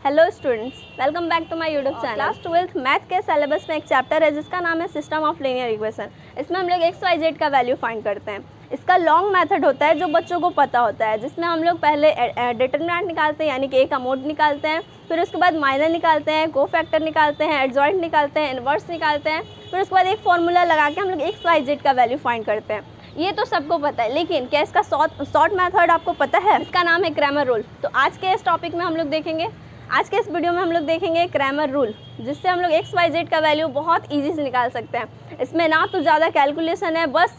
Hello students, welcome back to my YouTube channel. Class 12th math के syllabus में एक chapter है जिसका नाम है सिस्टम ऑफ लीनियर इक्वेशन। इसमें हम लोग एक्स वाई जेड का वैल्यू फाइंड करते हैं। इसका लॉन्ग मेथड होता है जो बच्चों को पता होता है, जिसमें हम लोग पहले डिटरमिनेंट निकालते हैं यानी कि ए का मोड निकालते हैं, फिर उसके बाद माइनर निकालते हैं, कोफैक्टर निकालते हैं, एडजॉइंट निकालते हैं, इन्वर्स निकालते हैं, फिर उसके बाद एक फॉर्मूला लगा के हम लोग एक्स वाई जेड का वैल्यू फाइंड करते हैं। ये तो सबको पता है, लेकिन क्या इसका शॉर्ट मेथड आपको पता है? इसका नाम है क्रैमर रूल। तो आज के इस टॉपिक में हम लोग देखेंगे, आज के इस वीडियो में हम लोग देखेंगे क्रैमर रूल, जिससे हम लोग एक्स वाई जेड का वैल्यू बहुत इजी से निकाल सकते हैं। इसमें ना तो ज़्यादा कैलकुलेशन है, बस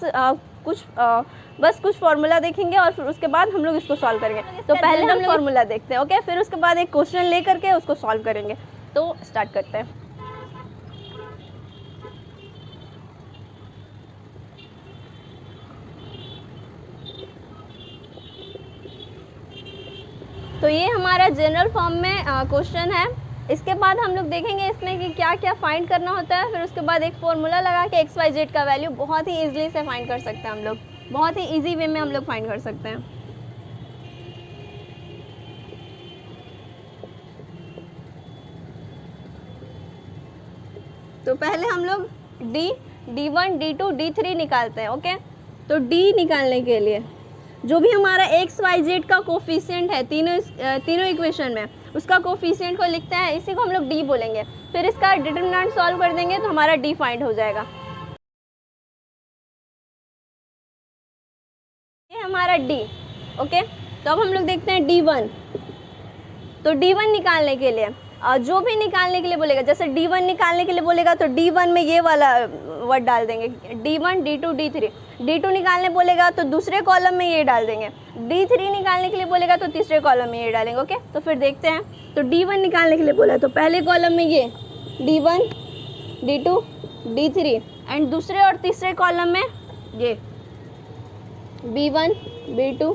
कुछ फार्मूला देखेंगे और फिर उसके बाद हम लोग इसको सॉल्व करेंगे। तो पहले हम फार्मूला देखते हैं, ओके, फिर उसके बाद एक क्वेश्चन ले करके उसको सॉल्व करेंगे। तो स्टार्ट करते हैं। तो ये हमारा जनरल फॉर्म में क्वेश्चन है। इसके बाद हम लोग देखेंगे इसमें कि क्या क्या फाइंड करना होता है, फिर उसके बाद एक फॉर्मूला लगा के एक्स वाई जेड का वैल्यू बहुत ही ईजिली से फाइंड कर सकते हैं। हम लोग बहुत ही ईजी वे में हम लोग फाइंड कर सकते हैं। तो पहले हम लोग D1, D2, D3 निकालते हैं, ओके। तो D निकालने के लिए जो भी हमारा एक्स वाई जेड का कोफिशिएंट है तीनों इक्वेशन में, उसका कोफिशिएंट को लिखते हैं, इसी को हम लोग D बोलेंगे। फिर इसका डिटरमिनेंट सॉल्व कर देंगे तो हमारा D फाइंड हो जाएगा। ये हमारा D, ओके। तो अब हम लोग देखते हैं D1। तो D1 निकालने के लिए जो भी निकालने के लिए बोलेगा, जैसे D1 निकालने के लिए बोलेगा तो D1 में ये वाला वर्ड डाल देंगे, D1, D2, D3। D2 निकालने बोलेगा तो दूसरे कॉलम में ये डाल देंगे। D3 निकालने के लिए बोलेगा तो तीसरे कॉलम में ये डालेंगे, ओके। तो फिर देखते हैं। तो D1 निकालने के लिए बोला तो पहले कॉलम में ये D1, D2, D3 एंड दूसरे और तीसरे कॉलम में ये B1, B2,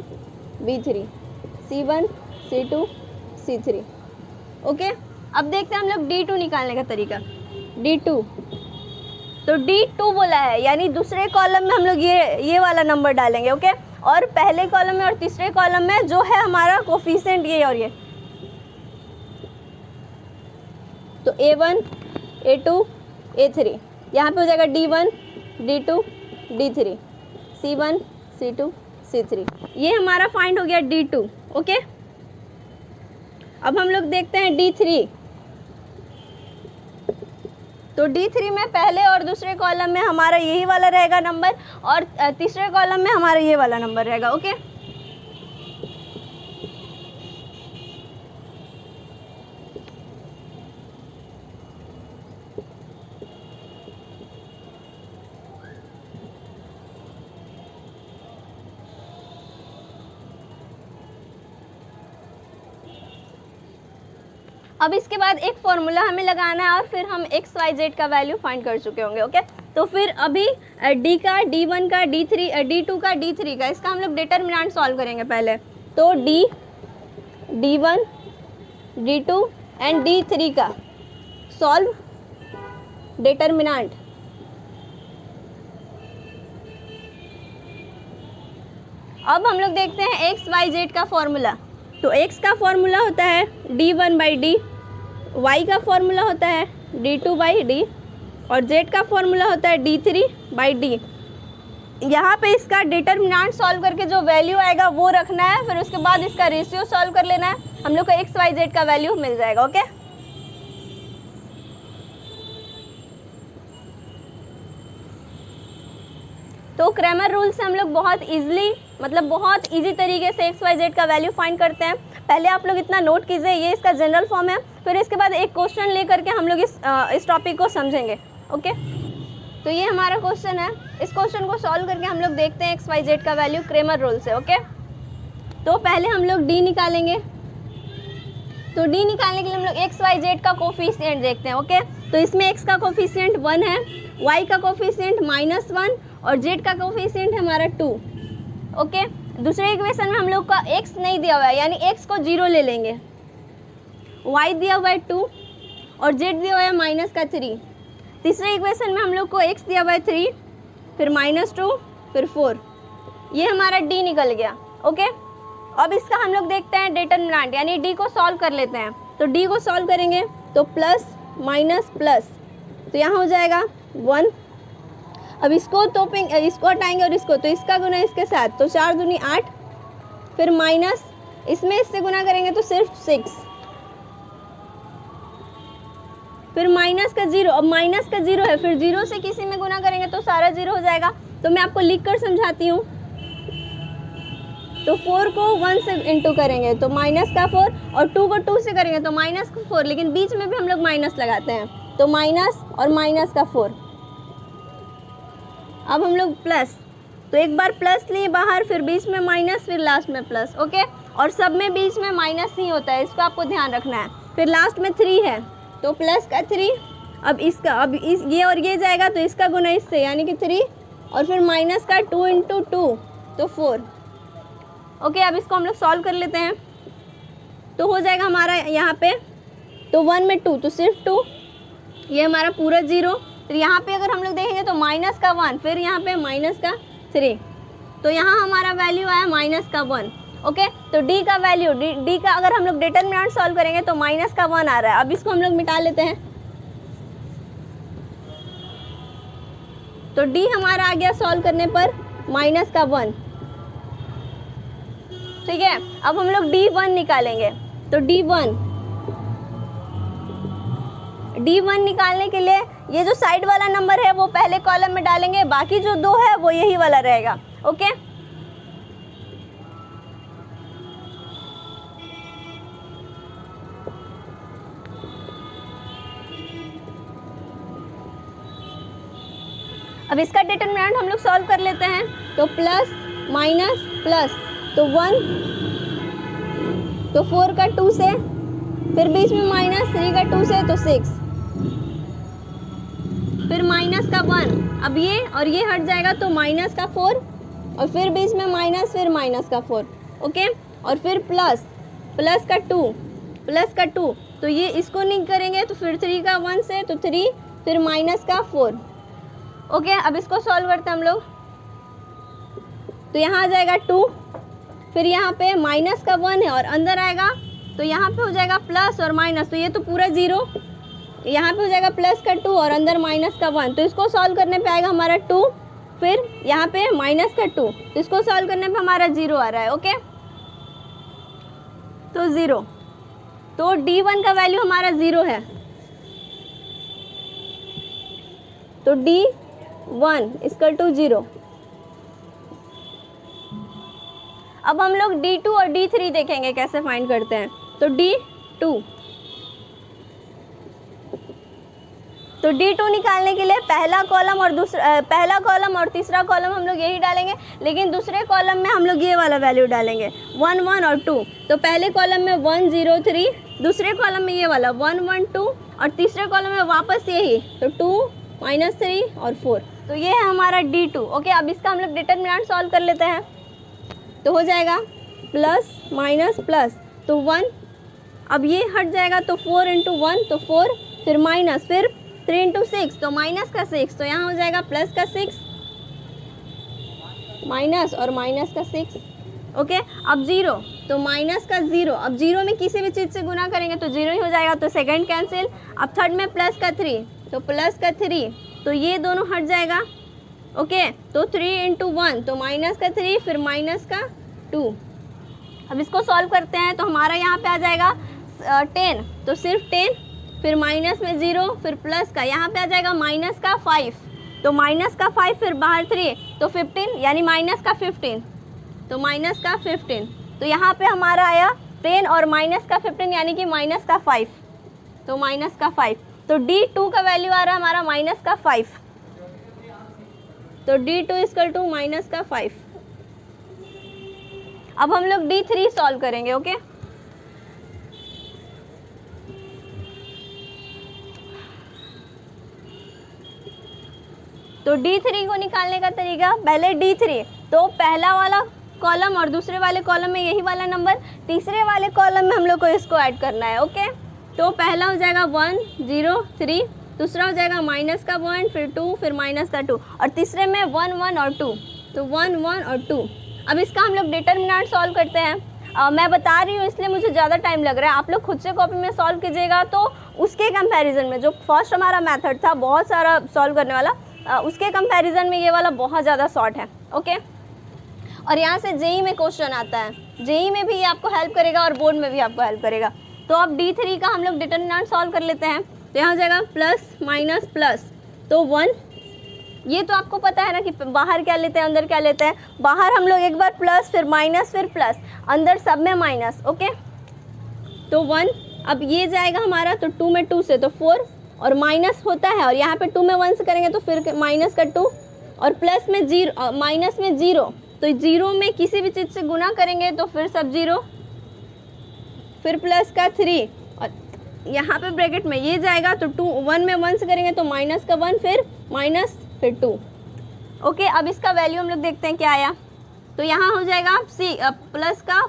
B3, C1, C2, C3, okay. अब देखते हैं हम लोग D2 निकालने का तरीका। D2, तो D2 बोला है यानी दूसरे कॉलम में हम लोग ये वाला नंबर डालेंगे, ओके। और पहले कॉलम में और तीसरे कॉलम में जो है हमारा कोफिशिएंट ये और ये, तो A1, A2, A3, यहाँ पे हो जाएगा D1, D2, D3, C1, C2, C3। ये हमारा फाइंड हो गया D2, ओके। अब हम लोग देखते हैं D3। तो D3 में पहले और दूसरे कॉलम में हमारा यही वाला रहेगा नंबर और तीसरे कॉलम में हमारा ये वाला नंबर रहेगा, ओके। अब इसके बाद एक फॉर्मूला हमें लगाना है और फिर हम एक्स वाई जेड का वैल्यू फाइंड कर चुके होंगे, ओके। तो फिर अभी D का, D1 का, D2 का, D3 का, इसका हम लोग डिटरमिनेंट सॉल्व करेंगे पहले। तो D1, D2 एंड D3 का सॉल्व डिटरमिनेंट। अब हम लोग देखते हैं एक्स वाई जेड का फॉर्मूला। तो x का फॉर्मूला होता है D1/D, y का फॉर्मूला होता है D2/D और z का फॉर्मूला होता है D3/D। यहाँ पे इसका डिटरमिनेंट सॉल्व करके जो वैल्यू आएगा वो रखना है, फिर उसके बाद इसका रेशियो सॉल्व कर लेना है, हम लोग को एक्स वाई जेड का वैल्यू मिल जाएगा, ओके। तो क्रैमर रूल से हम लोग बहुत इजी तरीके से एक्स वाई जेड का वैल्यू फाइंड करते हैं। पहले आप लोग इतना नोट कीजिए, ये इसका जनरल फॉर्म है। फिर इसके बाद एक क्वेश्चन ले करके हम लोग इस टॉपिक को समझेंगे, ओके। तो ये हमारा क्वेश्चन है, इस क्वेश्चन को सॉल्व करके हम लोग देखते हैं एक्स वाई जेड का वैल्यू क्रैमर रूल से, ओके। तो पहले हम लोग D निकालेंगे। तो D निकालने के लिए हम लोग एक्स वाई जेड का कोफिशिएंट देखते हैं, ओके। तो इसमें x का कोफिशिएंट 1 है, y का कोफिशिएंट -1 और z का कोफिशिएंट है हमारा 2, ओके। दूसरे इक्वेशन में हम लोग का x नहीं दिया हुआ है यानी x को 0 ले लेंगे, y दिया हुआ है 2 और z दिया हुआ है -3। तीसरे इक्वेशन में हम लोग को x दिया हुआ है 3, फिर -2, फिर 4। ये हमारा D निकल गया, ओके। अब इसका हम लोग देखते हैं डिटरमिनेंट यानी D को सॉल्व कर लेते हैं। तो डी को सॉल्व करेंगे तो प्लस माइनस प्लस, तो यहाँ हो जाएगा 1। अब इसको तोपेंगे, इसको हटाएंगे और इसको, तो इसका गुना इसके साथ, तो 4 दूनी 8, फिर माइनस इसमें इससे गुना करेंगे तो सिर्फ 6, फिर माइनस का 0, अब माइनस का 0 है, फिर 0 से किसी में गुना करेंगे तो सारा 0 हो जाएगा। तो मैं आपको लिख कर समझाती हूँ। तो 4 को 1 से इंटू करेंगे तो माइनस का 4, और 2 को 2 से करेंगे तो माइनस का 4, लेकिन बीच में भी हम लोग माइनस लगाते हैं, तो माइनस और माइनस का 4। अब हम लोग प्लस, तो एक बार प्लस लिए बाहर, फिर बीच में माइनस, फिर लास्ट में प्लस, ओके। और सब में बीच में माइनस नहीं होता है, इसको आपको ध्यान रखना है। फिर लास्ट में 3 है तो प्लस का 3, अब इसका, अब इस ये और ये जाएगा तो इसका गुना इससे, यानी कि 3, और फिर माइनस का 2 इंटू 2 तो 4, ओके। अब इसको हम लोग सॉल्व कर लेते हैं, तो हो जाएगा हमारा यहाँ पे, तो 1 में 2 तो सिर्फ 2, ये हमारा पूरा 0। फिर यहाँ पे अगर हम लोग देखेंगे तो माइनस का 1, फिर यहाँ पे माइनस का 3, तो यहाँ हमारा वैल्यू आया माइनस का 1, ओके। तो डी का वैल्यू, डी का अगर हम लोग डिटरमिनेंट सॉल्व करेंगे तो माइनस का 1 आ रहा है। अब इसको हम लोग मिटा लेते हैं, तो डी हमारा आ गया सॉल्व करने पर माइनस का 1, ठीक है। अब हम लोग D1 निकालेंगे, तो D1 निकालने के लिए ये जो साइड वाला नंबर है वो पहले कॉलम में डालेंगे, बाकी जो 2 है वो यही वाला रहेगा, ओके। अब इसका डिटरमिनेंट हम लोग सॉल्व कर लेते हैं, तो प्लस माइनस प्लस, तो 1, तो 4 का 2 से, फिर बीच में माइनस, 3 का 2 से तो 6, फिर माइनस का 1, अब ये और ये हट जाएगा तो माइनस का 4, और फिर बीच में माइनस, फिर माइनस का 4, ओके। और फिर प्लस, प्लस का 2, प्लस का 2, तो ये इसको नहीं करेंगे तो फिर 3 का 1 से तो 3, फिर माइनस का 4, ओके। अब इसको सॉल्व करते हैं हम लोग, तो यहाँ आ जाएगा 2, फिर यहाँ पे माइनस का 1 है और अंदर आएगा तो यहाँ पे हो जाएगा प्लस और माइनस, तो ये तो पूरा 0, यहाँ पे हो जाएगा प्लस का 2 और अंदर माइनस का 1, तो इसको सॉल्व करने पे आएगा हमारा 2, फिर यहाँ पे माइनस का 2, तो इसको सॉल्व करने पे हमारा 0 आ रहा है, ओके। तो 0, तो D1 का वैल्यू हमारा 0 है, तो D1 इक्वल टू 0। अब हम लोग D2 और D3 देखेंगे कैसे फाइंड करते हैं, तो D2, तो D2 निकालने के लिए पहला कॉलम और तीसरा कॉलम हम लोग यही डालेंगे, लेकिन दूसरे कॉलम में हम लोग ये वाला वैल्यू डालेंगे 1 1 और 2, तो पहले कॉलम में 1 0 3, दूसरे कॉलम में ये वाला 1 1 2, और तीसरे कॉलम में वापस यही, तो 2 -3 और 4, तो ये है हमारा D2, ओके। अब इसका हम लोग डिटरमिनेंट सॉल्व कर लेते हैं, तो हो जाएगा प्लस माइनस प्लस, तो 1, अब ये हट जाएगा तो 4 इंटू 1 तो 4, फिर माइनस, फिर 3 इंटू 6 तो माइनस का 6, तो यहाँ हो जाएगा प्लस का 6 माइनस और माइनस का 6, ओके। अब 0, तो माइनस का 0, अब 0 में किसी भी चीज़ से गुना करेंगे तो 0 ही हो जाएगा, तो सेकंड कैंसिल। अब थर्ड में प्लस का 3, तो प्लस का 3, तो ये दोनों हट जाएगा, ओके। तो 3 इंटू 1 तो माइनस का 3, फिर माइनस का 2। अब इसको सॉल्व करते हैं, तो हमारा यहाँ पे आ जाएगा 10, तो सिर्फ 10, फिर माइनस में 0, फिर प्लस का, यहाँ पे आ जाएगा माइनस का 5, तो माइनस का 5, फिर बाहर 3 तो 15, यानी माइनस का 15, तो माइनस का 15, तो यहाँ पे हमारा आया 10 और माइनस का 15, यानी कि माइनस का 5, तो माइनस का 5, तो D2 का वैल्यू आ रहा है हमारा माइनस का 5, तो D2 इक्वल टू माइनस का 5। अब हम लोग D3 सॉल्व करेंगे, ओके। तो D3 को निकालने का तरीका, पहले D3, तो पहला वाला कॉलम और दूसरे वाले कॉलम में यही वाला नंबर, तीसरे वाले कॉलम में हम लोग को इसको ऐड करना है, ओके। तो पहला हो जाएगा 1 0 3, दूसरा हो जाएगा माइनस का 1, फिर 2, फिर माइनस का 2, और तीसरे में 1 1 और 2, तो 1 1 और 2। अब इसका हम लोग डिटरमिनेंट सॉल्व करते हैं। मैं बता रही हूँ इसलिए मुझे ज़्यादा टाइम लग रहा है, आप लोग खुद से कॉपी में सॉल्व कीजिएगा तो उसके कंपैरिजन में जो फर्स्ट हमारा मेथड था बहुत सारा सॉल्व करने वाला, उसके कंपैरिजन में ये वाला बहुत ज़्यादा शॉर्ट है। ओके, और यहाँ से जेई में क्वेश्चन आता है, जेई में भी ये आपको हेल्प करेगा और बोर्ड में भी आपको हेल्प करेगा। तो अब D3 का हम लोग डिटरमिनेंट सॉल्व कर लेते हैं। तो यहाँ हो जाएगा प्लस माइनस प्लस, तो 1, ये तो आपको पता है ना कि बाहर क्या लेते हैं अंदर क्या लेते हैं। बाहर हम लोग एक बार प्लस फिर माइनस फिर प्लस, अंदर सब में माइनस। ओके, तो 1, अब ये जाएगा हमारा तो 2 में 2 से तो 4, और माइनस होता है और यहाँ पे 2 में 1 से करेंगे तो फिर माइनस का 2, और प्लस में 0 माइनस में 0, तो 0 में किसी भी चीज़ से गुना करेंगे तो फिर सब 0, फिर प्लस का 3, और यहाँ पे ब्रैकेट में ये जाएगा तो 2 1 में 1 से करेंगे तो माइनस का 1, फिर माइनस फिर 2। ओके, अब इसका वैल्यू हम लोग देखते हैं क्या आया। तो यहाँ हो जाएगा प्लस का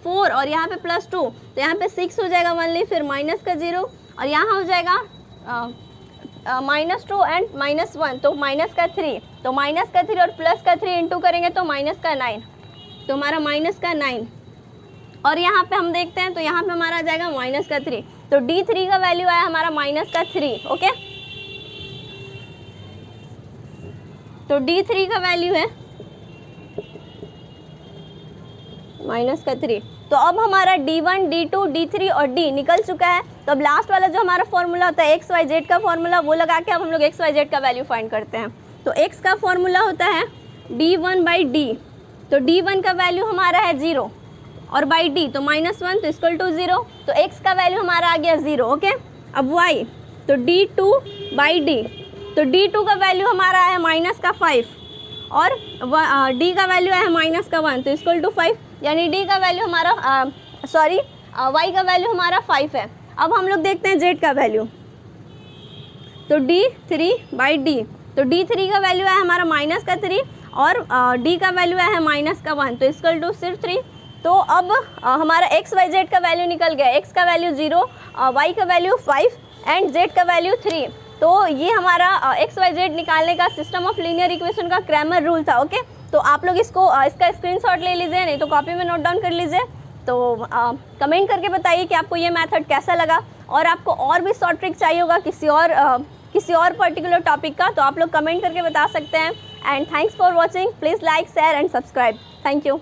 4 और यहाँ पे प्लस 2, तो यहाँ पे 6 हो जाएगा ओनली, फिर माइनस का 0, और यहाँ हो जाएगा -2 एंड -1, तो माइनस का 3, तो माइनस का 3 और प्लस का 3 इंटू करेंगे तो माइनस का 9, तो हमारा माइनस का 9, और यहाँ पे हम देखते हैं तो यहाँ पे हमारा आ जाएगा माइनस का 3, तो D3 का वैल्यू आया हमारा माइनस का 3। ओके, तो D3 का वैल्यू है माइनस का 3। तो अब हमारा D1, D2, D3 और D निकल चुका है। तो अब लास्ट वाला जो हमारा फॉर्मूला होता है XYZ का फॉर्मूला, वो लगा के अब हम लोग XYZ का वैल्यू फाइंड करते हैं। तो X का फॉर्मूला होता है D1/D, तो D1 का वैल्यू हमारा है 0 और बाई D तो -1, तो इक्वल टू 0, तो X का वैल्यू हमारा आ गया 0। ओके, अब Y तो D2/D, तो D2 का वैल्यू हमारा है माइनस का 5 और D का वैल्यू है माइनस का 1, तो इक्वल टू 5, यानी D का वैल्यू हमारा Y का वैल्यू हमारा 5 है। अब हम लोग देखते हैं Z का वैल्यू, तो D3/D, तो D3 का वैल्यू है हमारा माइनस का 3 और D का वैल्यू है माइनस का 1, तो इक्वल टू सिर्फ 3। तो अब हमारा XYZ का वैल्यू निकल गया, X का वैल्यू 0, Y का वैल्यू 5 एंड Z का वैल्यू 3। तो ये हमारा XYZ निकालने का सिस्टम ऑफ लीनियर इक्वेशन का क्रैमर रूल था। ओके, तो आप लोग इसका स्क्रीनशॉट ले लीजिए, नहीं तो कॉपी में नोट डाउन कर लीजिए। तो कमेंट करके बताइए कि आपको ये मेथड कैसा लगा, और आपको और भी शॉर्ट ट्रिक चाहिए होगा किसी और पर्टिकुलर टॉपिक का, तो आप लोग कमेंट करके बता सकते हैं। And thanks for watching, please like share and subscribe. Thank you.